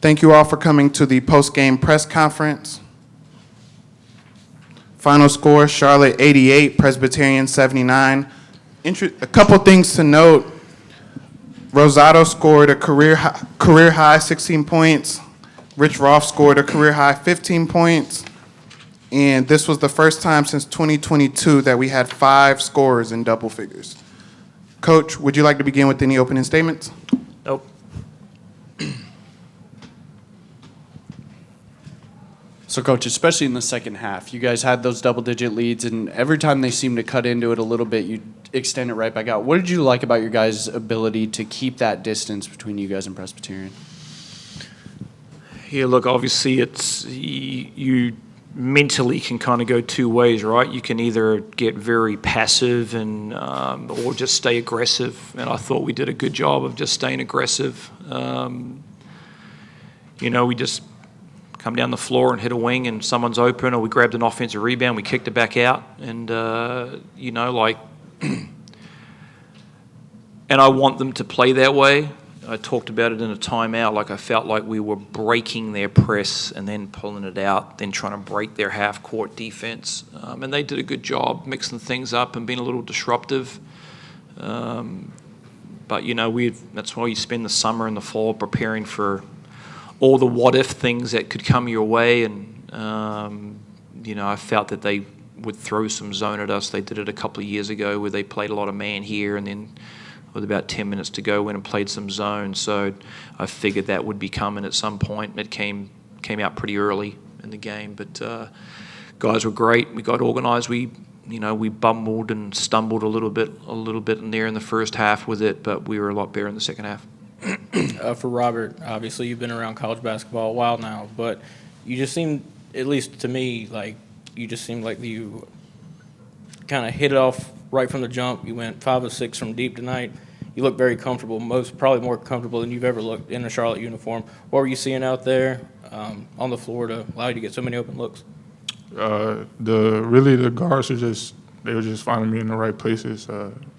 Thank you all for coming to the post-game press conference. Final score, Charlotte 88, Presbyterian 79. A couple things to note. Rosado scored a career high 16 points. Rich Roth scored a career high 15 points. And this was the first time since 2022 that we had 5 scorers in double figures. Coach, would you like to begin with any opening statements? Nope. So, Coach, especially in the second half, you guys had those double-digit leads, and every time they seemed to cut into it a little bit, you extend it right back out. What did you like about your guys' ability to keep that distance between you guys and Presbyterian? Yeah, look, obviously it's you mentally can kind of go two ways, right? You can either get very passive and or just stay aggressive, and I thought we did a good job of just staying aggressive. We just come down the floor and hit a wing and someone's open, or we grabbed an offensive rebound, we kicked it back out, and and I want them to play that way. I talked about it in a timeout. Like, I felt like we were breaking their press and then pulling it out, then trying to break their half-court defense. And they did a good job mixing things up and being a little disruptive. But that's why you spend the summer and the fall preparing for all the what-if things that could come your way. And, I felt that they would throw some zone at us. They did it a couple of years ago where they played a lot of man here, and then with about 10 minutes to go, went and played some zone. So I figured that would be coming at some point. It came out pretty early in the game, but guys were great. We got organized. We bumbled and stumbled a little bit in there in the first half with it, but we were a lot better in the second half. For Robert, obviously you've been around college basketball a while now, but you just seem, at least to me, like you kind of hit it off right from the jump. You went 5 of 6 from deep tonight. You look very comfortable, probably more comfortable than you've ever looked in a Charlotte uniform. What were you seeing out there on the floor to allow you to get so many open looks? The guards were just finding me in the right places.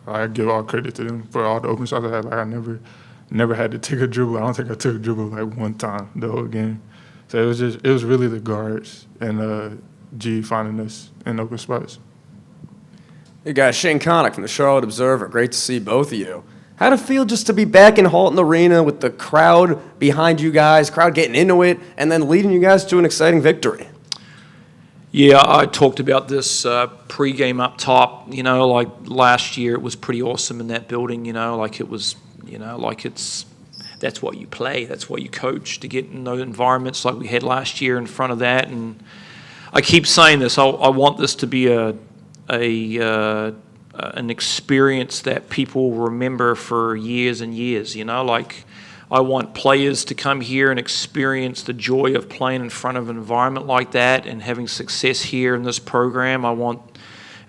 I give all credit to them for all the open shots I had. Like, I never had to take a dribble. I don't think I took a dribble like one time the whole game. So it was really the guards and G finding us in open spots. Hey guys, Shane Connick from the Charlotte Observer. Great to see both of you. How'd it feel just to be back in Halton Arena with the crowd behind you guys, crowd getting into it, and then leading you guys to an exciting victory? Yeah, I talked about this pregame up top. Like last year, it was pretty awesome in that building. That's what you play, that's what you coach, to get in those environments like we had last year in front of that. And I keep saying this. I want this to be an experience that people remember for years and years. I want players to come here and experience the joy of playing in front of an environment like that and having success here in this program. I want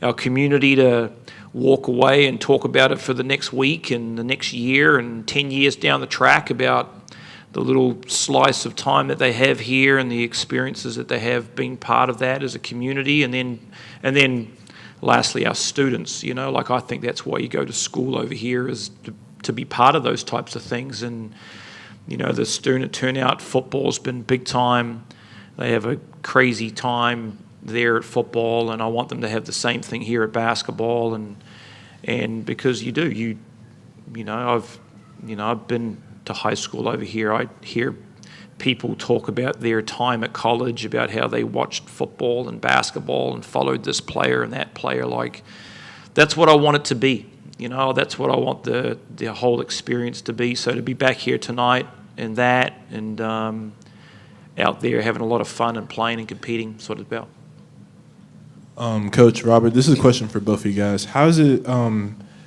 our community to walk away and talk about it for the next week and the next year and 10 years down the track about the little slice of time that they have here and the experiences that they have being part of that as a community. And then lastly, our students. I think that's why you go to school over here, is to be part of those types of things. And the student turnout, football's been big time. They have a crazy time there at football, and I want them to have the same thing here at basketball. And because you do, I've been to high school over here. I hear people talk about their time at college, about how they watched football and basketball and followed this player and that player. Like, that's what I want it to be. That's what I want the whole experience to be. So to be back here tonight and that, and out there having a lot of fun and playing and competing, that's what it's about. Coach Robert, this is a question for both of you guys. How has it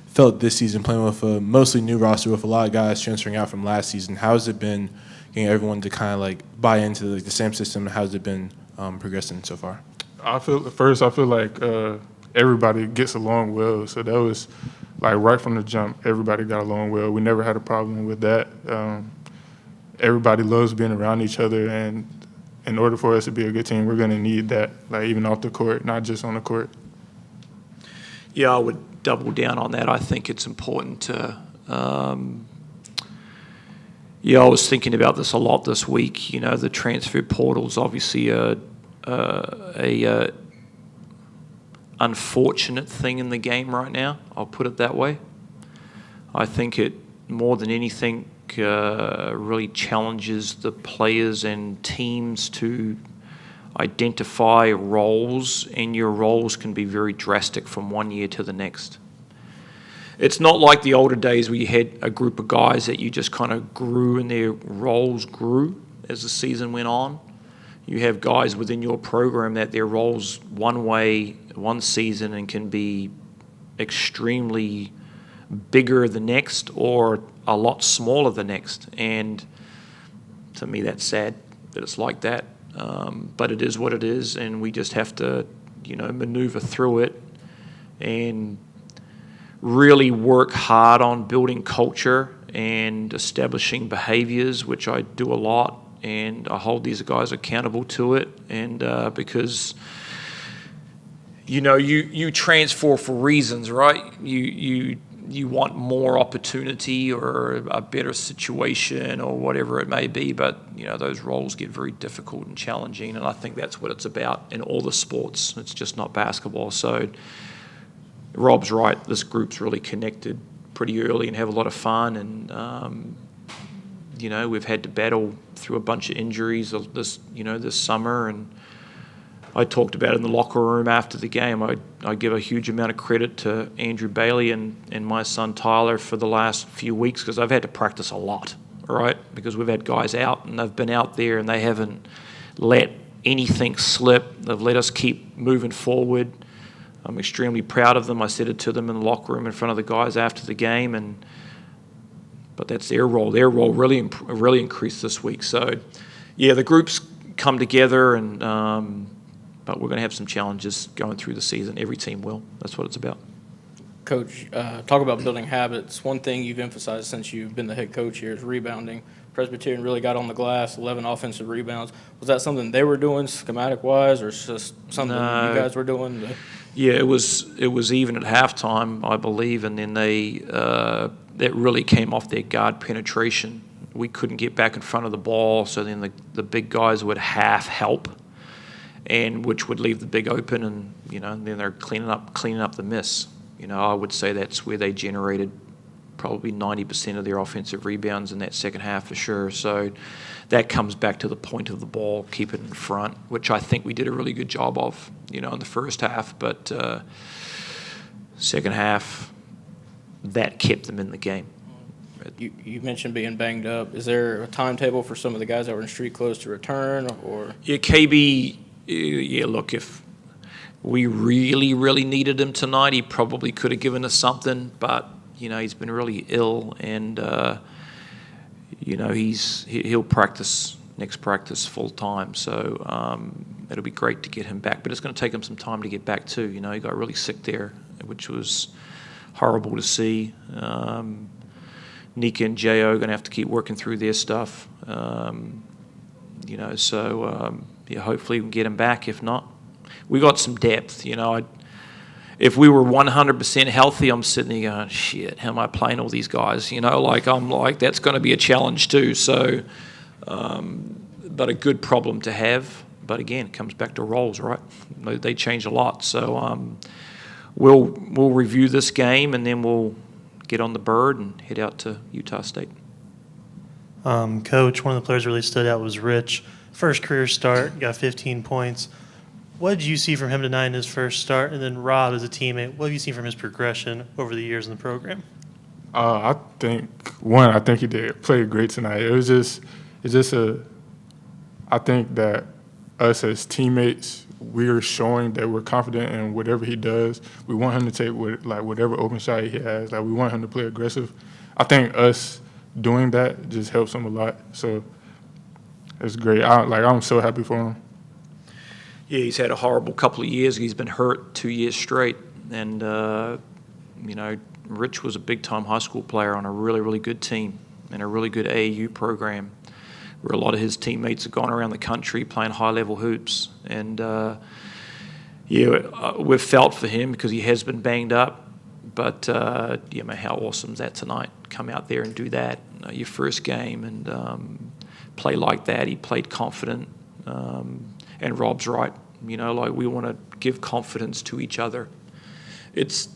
felt this season playing with a mostly new roster with a lot of guys transferring out from last season? How has it been getting everyone to kind of buy into the same system? How has it been progressing so far? I feel like everybody gets along well. So that was right from the jump. Everybody got along well. We never had a problem with that. Everybody loves being around each other, and in order for us to be a good team, we're going to need that, even off the court, not just on the court. Yeah, I would double down on that. I think it's important to, Yeah, I was thinking about this a lot this week. You know, the transfer portal's obviously a unfortunate thing in the game right now. I'll put it that way. I think it, more than anything, really challenges the players and teams to identify roles, and your roles can be very drastic from one year to the next. It's not like the older days where you had a group of guys that you just kind of grew and their roles grew as the season went on. You have guys within your program that their roles one way one season and can be extremely bigger the next or a lot smaller the next. And to me, that's sad that it's like that. But it is what it is, and we just have to, maneuver through it and really work hard on building culture and establishing behaviors, which I do a lot, and I hold these guys accountable to it. And because you transfer for reasons, right? You want more opportunity or a better situation or whatever it may be, but those roles get very difficult and challenging, and I think that's what it's about in all the sports. It's just not basketball. So Rob's right, this group's really connected pretty early and have a lot of fun, and we've had to battle through a bunch of injuries this summer, and I talked about it in the locker room after the game. I give a huge amount of credit to Andrew Bailey and my son Tyler for the last few weeks, because I've had to practice a lot, right? Because we've had guys out, and they've been out there and they haven't let anything slip. They've let us keep moving forward. I'm extremely proud of them. I said it to them in the locker room in front of the guys after the game, but that's their role. Their role really increased this week. So, yeah, the group's come together, and but we're going to have some challenges going through the season. Every team will. That's what it's about. Coach, talk about building habits. One thing you've emphasized since you've been the head coach here is rebounding. Presbyterian really got on the glass, 11 offensive rebounds. Was that something they were doing schematic-wise, or just something you guys were doing? Yeah, it was even at halftime, I believe, and then that really came off their guard penetration. We couldn't get back in front of the ball, so then the big guys would half help, and which would leave the big open, and then they're cleaning up the miss. I would say that's where they generated probably 90% of their offensive rebounds in that second half for sure. So that comes back to the point of the ball, keep it in front, which I think we did a really good job of, in the first half. But second half, that kept them in the game. You mentioned being banged up. Is there a timetable for some of the guys that were in street clothes to return? Or Yeah, KB, look, if we really, really needed him tonight, he probably could have given us something, but he's been really ill, and he'll practice next practice full time. So it'll be great to get him back, but it's going to take him some time to get back too. He got really sick there, which was horrible to see. Nika and Jo are going to have to keep working through their stuff. Hopefully we can get him back. If not, we got some depth. If we were 100% healthy, I'm sitting there going, shit, how am I playing all these guys? I'm like, that's going to be a challenge too. So, but a good problem to have. But again, it comes back to roles, right? They change a lot. So we'll review this game, and then we'll get on the bird and head out to Utah State. Coach, one of the players really stood out was Rich. First career start, got 15 points. What did you see from him tonight in his first start? And then Rob, as a teammate, what have you seen from his progression over the years in the program? I think he played great tonight. I think that us as teammates, we're showing that we're confident in whatever he does. We want him to take whatever open shot he has. We want him to play aggressive. I think us doing that just helps him a lot. So it's great. I'm so happy for him. Yeah, he's had a horrible couple of years. He's been hurt 2 years straight. And, Rich was a big-time high school player on a really, really good team and a really good AAU program where a lot of his teammates have gone around the country playing high-level hoops. And, we've felt for him because he has been banged up. But, how awesome is that tonight? Come out there and do that. your first game, and play like that. He played confident, and Rob's right. Like we want to give confidence to each other. It's,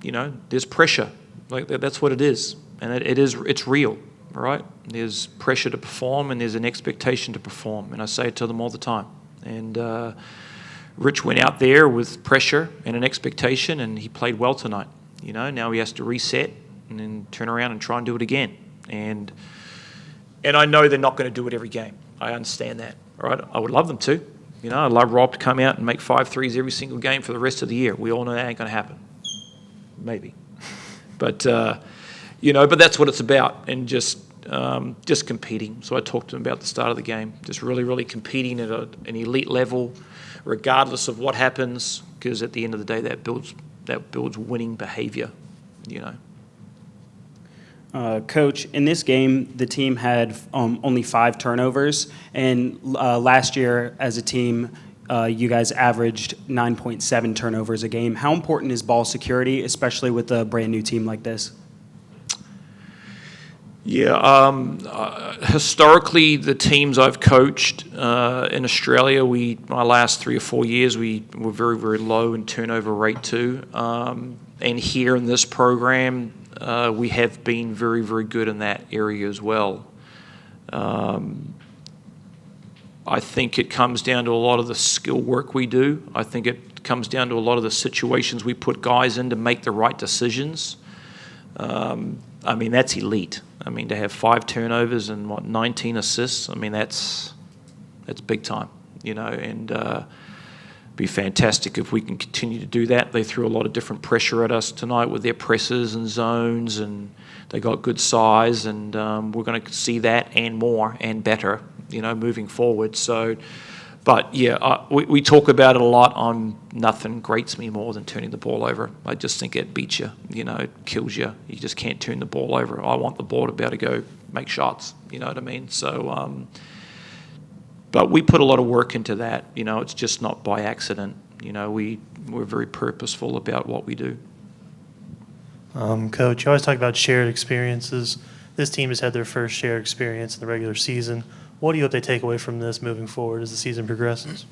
there's pressure. Like that's what it is, and it's real, right? There's pressure to perform, and there's an expectation to perform, and I say it to them all the time. And Rich went out there with pressure and an expectation, and he played well tonight. Now he has to reset and then turn around and try and do it again. And I know they're not going to do it every game. I understand that, all right? I would love them to. I'd love Rob to come out and make 5 threes every single game for the rest of the year. We all know that ain't going to happen. Maybe. But, but that's what it's about, and just competing. So I talked to him about the start of the game, just really, really competing at an elite level, regardless of what happens, because at the end of the day, that builds winning behavior, Coach, in this game, the team had only 5 turnovers, and last year as a team, you guys averaged 9.7 turnovers a game. How important is ball security, especially with a brand new team like this? Yeah, historically, the teams I've coached in Australia, my last 3 or 4 years, we were very, very low in turnover rate too. And here in this program, we have been very, very good in that area as well. I think it comes down to a lot of the skill work we do. I think it comes down to a lot of the situations we put guys in to make the right decisions. That's elite. To have 5 turnovers and 19 assists, that's big time, and be fantastic if we can continue to do that. They threw a lot of different pressure at us tonight with their presses and zones, and they got good size, and we're going to see that and more and better, moving forward. So, but yeah, we talk about it a lot. Nothing grates me more than turning the ball over. I just think it beats you, it kills you. You just can't turn the ball over. I want the ball to be able to go make shots, you know what I mean? So, but we put a lot of work into that. It's just not by accident. We're very purposeful about what we do. Coach, you always talk about shared experiences. This team has had their first shared experience in the regular season. What do you hope they take away from this moving forward as the season progresses?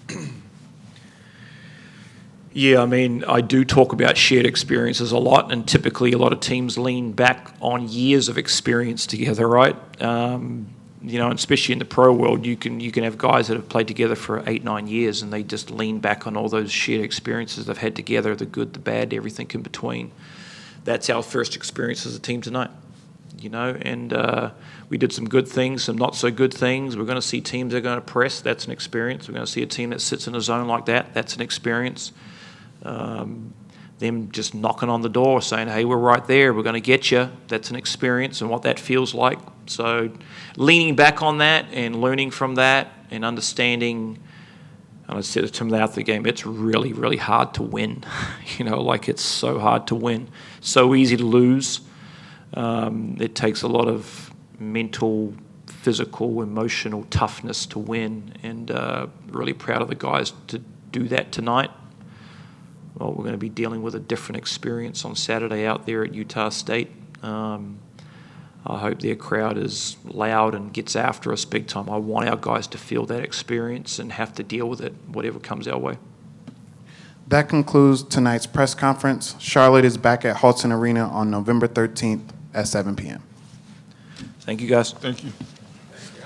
Yeah, I do talk about shared experiences a lot, and typically a lot of teams lean back on years of experience together, right? Especially in the pro world, you can have guys that have played together for 8-9 years, and they just lean back on all those shared experiences they've had together, the good, the bad, everything in between. That's our first experience as a team tonight, and we did some good things, some not so good things. We're going to see teams that are going to press. That's an experience. We're going to see a team that sits in a zone like that. That's an experience. Them just knocking on the door saying, hey, we're right there, we're going to get you. That's an experience and what that feels like. So leaning back on that and learning from that and understanding, and I said it to them after the game, it's really, really hard to win. It's so hard to win. So easy to lose. It takes a lot of mental, physical, emotional toughness to win, and really proud of the guys to do that tonight. Well, we're going to be dealing with a different experience on Saturday out there at Utah State. I hope their crowd is loud and gets after us big time. I want our guys to feel that experience and have to deal with it, whatever comes our way. That concludes tonight's press conference. Charlotte is back at Halton Arena on November 13th at 7 p.m. Thank you, guys. Thank you.